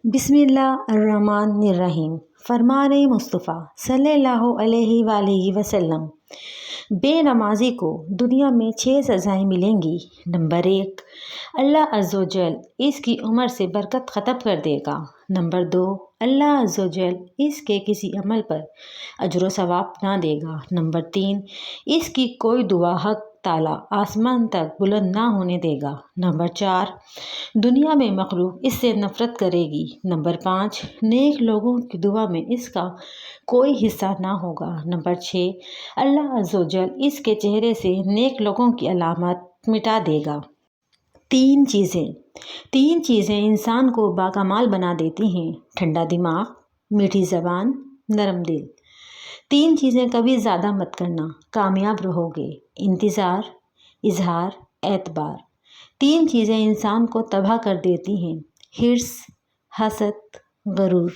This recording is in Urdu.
بسم اللہ الرحمن الرحیم۔ فرمان مصطفیٰ صلی اللہ علیہ وآلہ وسلم، بے نمازی کو دنیا میں 6 سزائیں ملیں گی۔ نمبر 1، اللہ عز و جل اس کی عمر سے برکت ختم کر دے گا۔ نمبر 2، اللہ عز و جل اس کے کسی عمل پر اجر و ثواب نہ دے گا۔ نمبر 3، اس کی کوئی دعا حق تعالیٰ آسمان تک بلند نہ ہونے دے گا۔ نمبر 4، دنیا میں مخلوق اس سے نفرت کرے گی۔ نمبر 5، نیک لوگوں کی دعا میں اس کا کوئی حصہ نہ ہوگا۔ نمبر 6، اللہ عز و جل اس کے چہرے سے نیک لوگوں کی علامات مٹا دے گا۔ تین چیزیں انسان کو باکمال بنا دیتی ہیں: ٹھنڈا دماغ، میٹھی زبان، نرم دل۔ 3 چیزیں کبھی زیادہ مت کرنا، کامیاب رہو گے: انتظار، اظہار، اعتبار۔ 3 چیزیں انسان کو تباہ کر دیتی ہیں: حرص، حسد، غرور۔